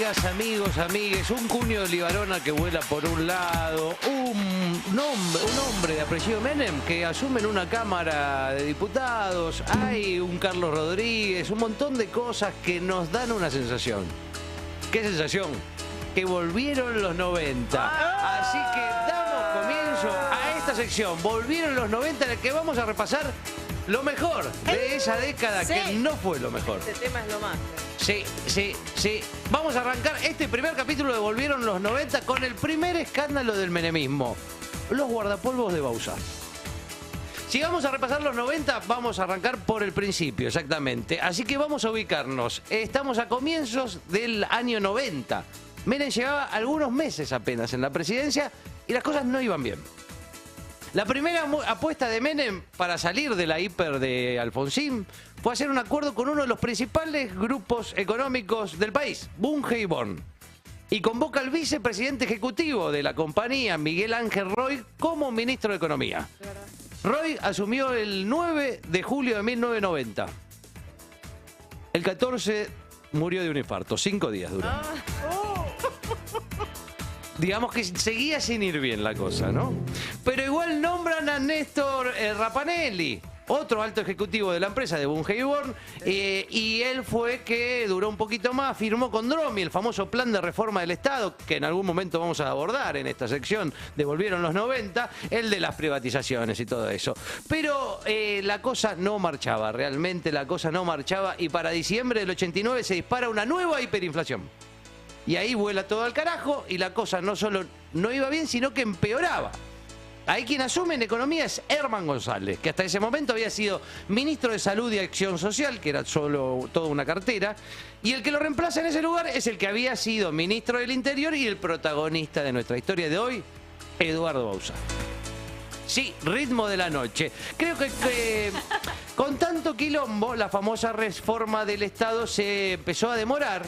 Amigas, amigos, amigues, un cuño de Libarona que vuela por un lado, un hombre de apellido Menem que asume en una Cámara de Diputados, hay un Carlos Rodríguez, un montón de cosas que nos dan una sensación. ¿Qué sensación? Que volvieron los 90. Así que damos comienzo a esta sección. Volvieron los 90 en el que vamos a repasar lo mejor de esa década que no fue lo mejor. Este tema es lo más. Sí. Vamos a arrancar este primer capítulo de Volvieron los 90 con el primer escándalo del menemismo. Los guardapolvos de Bauzá. Si vamos a repasar los 90, vamos a arrancar por el principio, exactamente. Así que vamos a ubicarnos. Estamos a comienzos del año 90. Menem llevaba algunos meses apenas en la presidencia y las cosas no iban bien. La primera apuesta de Menem para salir de la hiper de Alfonsín fue hacer un acuerdo con uno de los principales grupos económicos del país, Bunge y Born. Y convoca al vicepresidente ejecutivo de la compañía, Miguel Ángel Roig, como ministro de Economía. Roig asumió el 9 de julio de 1990. El 14 murió de un infarto, 5 días duró. Digamos que seguía sin ir bien la cosa, ¿no? Pero igual nombran a Néstor Rapanelli, otro alto ejecutivo de la empresa de Bunge y Born, y él fue que duró un poquito más, firmó con Dromi el famoso plan de reforma del Estado, que en algún momento vamos a abordar en esta sección de Volvieron los 90, el de las privatizaciones y todo eso. Pero la cosa no marchaba, realmente la cosa no marchaba, y para diciembre del 89 se dispara una nueva hiperinflación. Y ahí vuela todo al carajo y la cosa no solo no iba bien, sino que empeoraba. Ahí quien asume en economía es Herman González, que hasta ese momento había sido ministro de Salud y Acción Social, que era solo toda una cartera, y el que lo reemplaza en ese lugar es el que había sido ministro del Interior y el protagonista de nuestra historia de hoy, Eduardo Bauzá. Sí, ritmo de la noche. Creo que con tanto quilombo, la famosa reforma del Estado se empezó a demorar.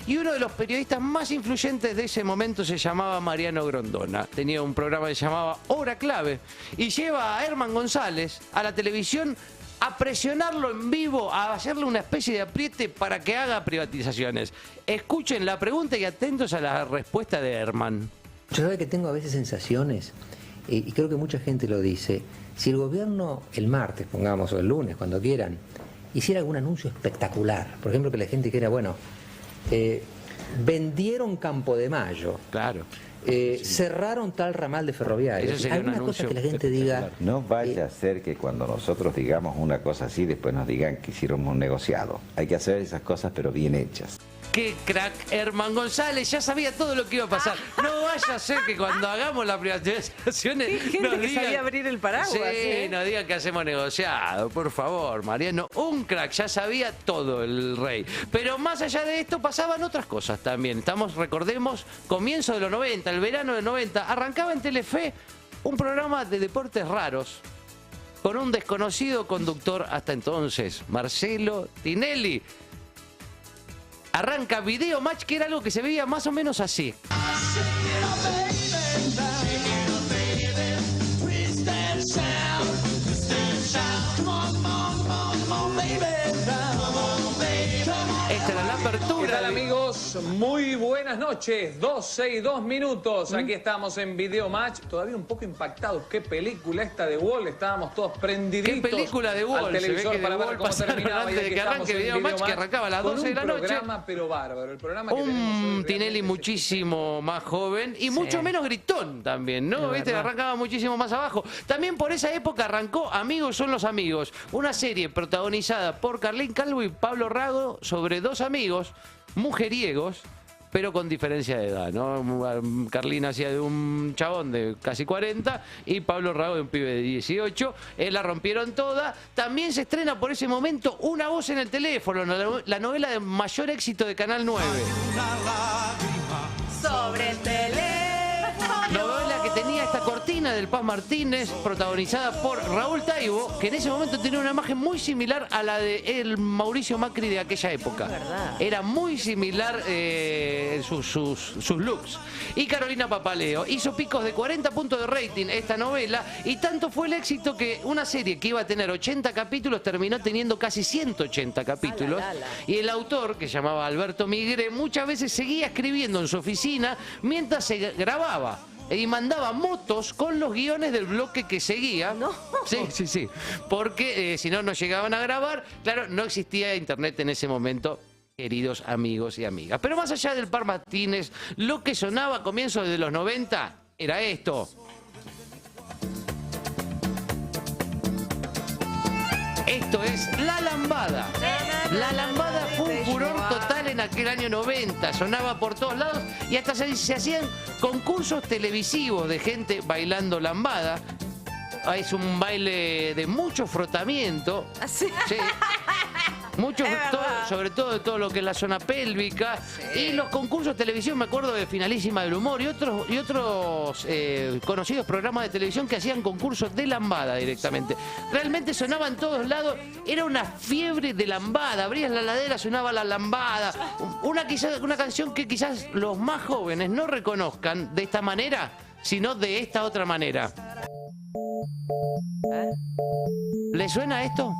Y uno de los periodistas más influyentes de ese momento se llamaba Mariano Grondona. Tenía un programa que se llamaba Hora Clave. Y lleva a Herman González a la televisión a presionarlo en vivo, a hacerle una especie de apriete para que haga privatizaciones. Escuchen la pregunta y atentos a la respuesta de Herman. Yo sabe que tengo a veces sensaciones, y creo que mucha gente lo dice, si el gobierno el martes, pongamos, o el lunes, cuando quieran, hiciera algún anuncio espectacular, por ejemplo, que la gente quiera, bueno, vendieron Campo de Mayo, claro, cerraron tal ramal de ferroviarios, alguna cosa que la gente diga. No vaya a ser que cuando nosotros digamos una cosa así, después nos digan que hicieron un negociado. Hay que hacer esas cosas, pero bien hechas. Qué crack Herman González, ya sabía todo lo que iba a pasar. No vaya a ser que cuando hagamos las privatizaciones gente que sabía abrir el paraguas. Sí, nos digan que hacemos negociado, por favor, Mariano. Un crack, ya sabía todo el rey. Pero más allá de esto pasaban otras cosas también. Recordemos, comienzo de los 90, el verano del 90, arrancaba en Telefe un programa de deportes raros con un desconocido conductor hasta entonces, Marcelo Tinelli. Arranca Video Match, que era algo que se veía más o menos así. Esta era la apertura. ¿Qué tal, amigos? Muy buenas noches. 12 y 2 minutos. Aquí estamos en Video Match. Todavía un poco impactados. Qué película esta de Wall. Estábamos todos prendiditos. ¿Qué película de Wall? Al televisor se ve que para ver cómo terminaba. Antes de que arranque Video Match, que arrancaba a las 12 de la noche. Un programa, pero bárbaro. El programa que un Tinelli muchísimo más joven y mucho menos gritón también, ¿no? ¿Viste? Arrancaba muchísimo más abajo. También por esa época arrancó Amigos son los amigos, una serie protagonizada por Carlín Calvo y Pablo Rago sobre dos amigos mujeriegos, pero con diferencia de edad, ¿no? Carlín hacía de un chabón de casi 40 y Pablo Rago de un pibe de 18. La rompieron toda. También se estrena por ese momento Una voz en el teléfono, la novela de mayor éxito de Canal 9. Sobre el teléfono. Novela que tenía esta cortina del Paz Martínez, protagonizada por Raúl Taibo, que en ese momento tenía una imagen muy similar a la de el Mauricio Macri de aquella época. ¿Verdad? Era muy similar sus looks. Y Carolina Papaleo hizo picos de 40 puntos de rating esta novela, y tanto fue el éxito que una serie que iba a tener 80 capítulos terminó teniendo casi 180 capítulos. Y el autor, que se llamaba Alberto Migré, muchas veces seguía escribiendo en su oficina mientras se grababa. Y mandaba motos con los guiones del bloque que seguía. No. Sí. Porque si no, no llegaban a grabar. Claro, no existía internet en ese momento, queridos amigos y amigas. Pero más allá del par Martínez, lo que sonaba a comienzos de los 90 era esto. Esto es La Lambada. La Lambada fue un furor total en aquel año 90. Sonaba por todos lados y hasta se hacían concursos televisivos de gente bailando lambada. Es un baile de mucho frotamiento. ¿Así? Sí. Mucho, sobre todo de todo lo que es la zona pélvica. Sí. Y los concursos de televisión, me acuerdo de Finalísima del Humor y otros conocidos programas de televisión que hacían concursos de lambada directamente. Realmente sonaba en todos lados, era una fiebre de lambada. Abrías la heladera, sonaba la lambada. Una canción que quizás los más jóvenes no reconozcan de esta manera, sino de esta otra manera. ¿Le suena esto?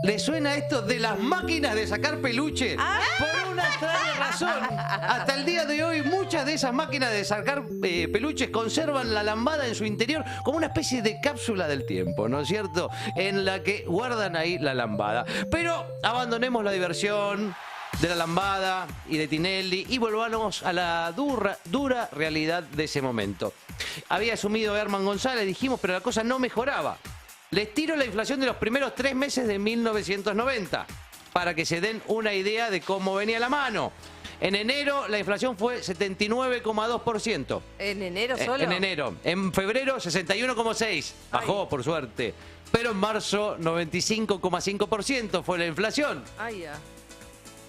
¿Le suena esto de las máquinas de sacar peluches? Por una extraña razón, hasta el día de hoy muchas de esas máquinas de sacar peluches conservan la lambada en su interior como una especie de cápsula del tiempo, ¿no es cierto? En la que guardan ahí la lambada. Pero abandonemos la diversión de la lambada y de Tinelli y volvamos a la dura realidad de ese momento. Había asumido Herman González, dijimos, pero la cosa no mejoraba. Les tiro la inflación de los primeros 3 meses de 1990 para que se den una idea de cómo venía la mano. En enero la inflación fue 79,2%. ¿En enero solo? En enero. En febrero 61,6%. Bajó, por suerte. Pero en marzo 95,5% fue la inflación. Ay, ya.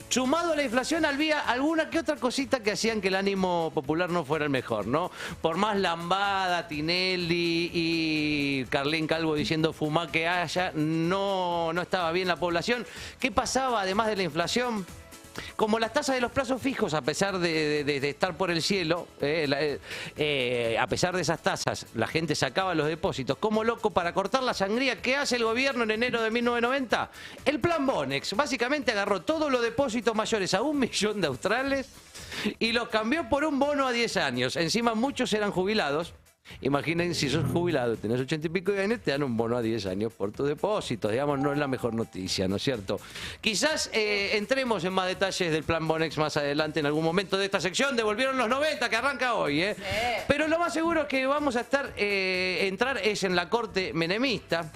Sumado a la inflación, había alguna que otra cosita que hacían que el ánimo popular no fuera el mejor, ¿no? Por más lambada, Tinelli y Carlín Calvo diciendo fumá que haya, no estaba bien la población. ¿Qué pasaba además de la inflación? Como las tasas de los plazos fijos, a pesar de estar por el cielo, a pesar de esas tasas, la gente sacaba los depósitos como loco para cortar la sangría. ¿Qué hace el gobierno en enero de 1990? El plan Bonex. Básicamente agarró todos los depósitos mayores a $1 millón de australes y los cambió por un bono a 10 años. Encima muchos eran jubilados. Imaginen, si sos jubilado, tenés 80 y pico de años, te dan un bono a 10 años por tus depósitos. Digamos, no es la mejor noticia, ¿no es cierto? Quizás entremos en más detalles del plan Bonex más adelante en algún momento de esta sección de Volvieron los 90, que arranca hoy, ¿eh? Sí. Pero lo más seguro es que vamos a entrar es en la corte menemista,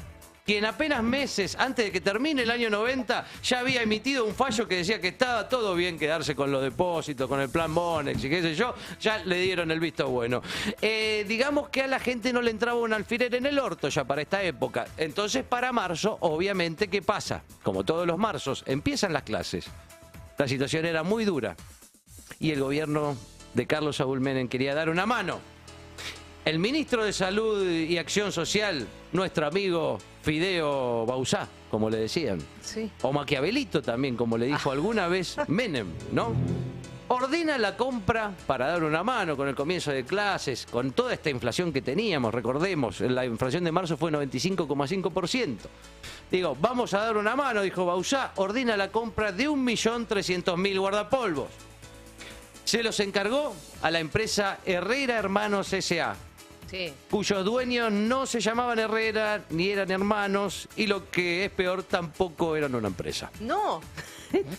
quien apenas meses antes de que termine el año 90 ya había emitido un fallo que decía que estaba todo bien quedarse con los depósitos, con el plan Bonex y qué sé yo, ya le dieron el visto bueno. Digamos que a la gente no le entraba un alfiler en el orto ya para esta época. Entonces para marzo, obviamente, ¿qué pasa? Como todos los marzos, empiezan las clases. La situación era muy dura y el gobierno de Carlos Saúl Menem quería dar una mano. El ministro de Salud y Acción Social, nuestro amigo Fideo Bauzá, como le decían. Sí. O Maquiavelito también, como le dijo alguna vez Menem, ¿no? Ordena la compra para dar una mano con el comienzo de clases, con toda esta inflación que teníamos, recordemos, la inflación de marzo fue 95,5%. Digo, vamos a dar una mano, dijo Bauzá, ordena la compra de 1.300.000 guardapolvos. Se los encargó a la empresa Herrera Hermanos S.A., sí, cuyos dueños no se llamaban Herrera ni eran hermanos y lo que es peor, tampoco eran una empresa. No,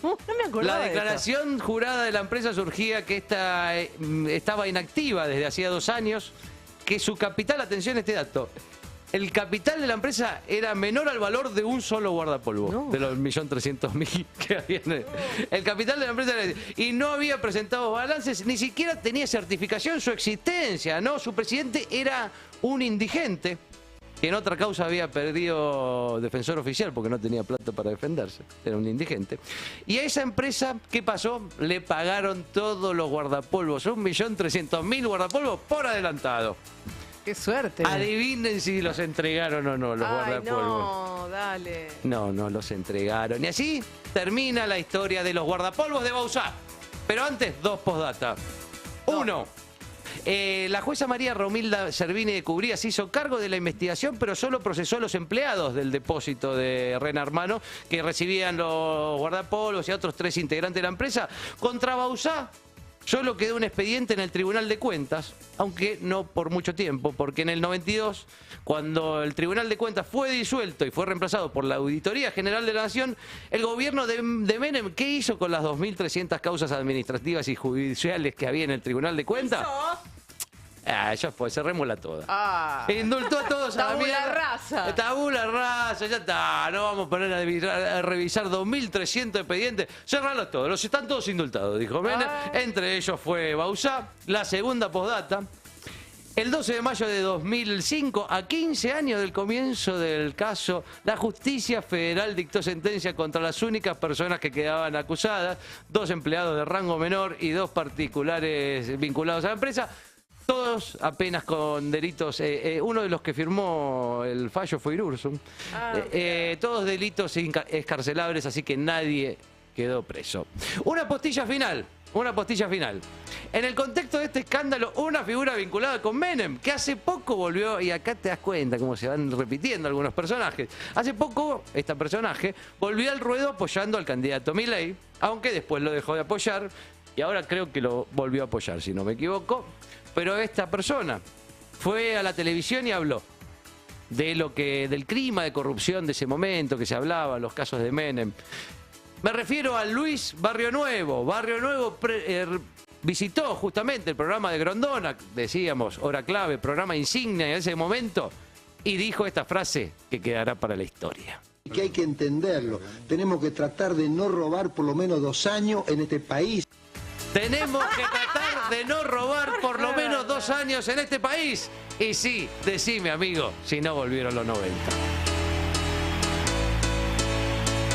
no me acordaba. La declaración jurada de la empresa surgía que estaba inactiva desde hacía 2 años, que su capital, atención a este dato, el capital de la empresa era menor al valor de un solo guardapolvo, no, de los 1.300.000 que habían. El capital de la empresa era, y no había presentado balances, ni siquiera tenía certificación su existencia, ¿no? Su presidente era un indigente que en otra causa había perdido defensor oficial porque no tenía plata para defenderse. Era un indigente. Y a esa empresa, ¿qué pasó? Le pagaron todos los guardapolvos, 1.300.000 guardapolvos por adelantado. ¡Qué suerte! Adivinen si los entregaron o no los guardapolvos. No, dale. No los entregaron. Y así termina la historia de los guardapolvos de Bauzá. Pero antes, dos postdata. Uno. La jueza María Romilda Servini de Cubría se hizo cargo de la investigación, pero solo procesó a los empleados del depósito de Ren Hermano, que recibían los guardapolvos y a otros 3 integrantes de la empresa. Contra Bauzá solo quedó un expediente en el Tribunal de Cuentas, aunque no por mucho tiempo, porque en el 92, cuando el Tribunal de Cuentas fue disuelto y fue reemplazado por la Auditoría General de la Nación, el gobierno de Menem, ¿qué hizo con las 2.300 causas administrativas y judiciales que había en el Tribunal de Cuentas? Ya fue, cerrémosla toda. Indultó a todos a la Tabula mierda. rasa. Tabula rasa, ya está. No vamos a poner a revisar 2.300 expedientes. Cerrarlos todos. Los están todos indultados, dijo Menem. Entre ellos fue Bauzá. La segunda postdata. El 12 de mayo de 2005, a 15 años del comienzo del caso, la justicia federal dictó sentencia contra las únicas personas que quedaban acusadas, 2 empleados de rango menor y 2 particulares vinculados a la empresa. Todos apenas con delitos, uno de los que firmó el fallo fue Irursum, todos delitos escarcelables, así que nadie quedó preso. Una postilla final. En el contexto de este escándalo, una figura vinculada con Menem, que hace poco volvió, y acá te das cuenta cómo se van repitiendo algunos personajes, hace poco este personaje volvió al ruedo apoyando al candidato Milei, aunque después lo dejó de apoyar, y ahora creo que lo volvió a apoyar, si no me equivoco. Pero esta persona fue a la televisión y habló del clima de corrupción de ese momento que se hablaba, los casos de Menem. Me refiero a Luis Barrio Nuevo. Barrio Nuevo visitó justamente el programa de Grondona, decíamos, hora clave, programa insignia en ese momento, y dijo esta frase que quedará para la historia. Que hay que entenderlo. Tenemos que tratar de no robar por lo menos 2 años en este país. Tenemos que tratar de no robar por lo menos 2 años en este país. Y sí, decime, amigo, si no volvieron los 90.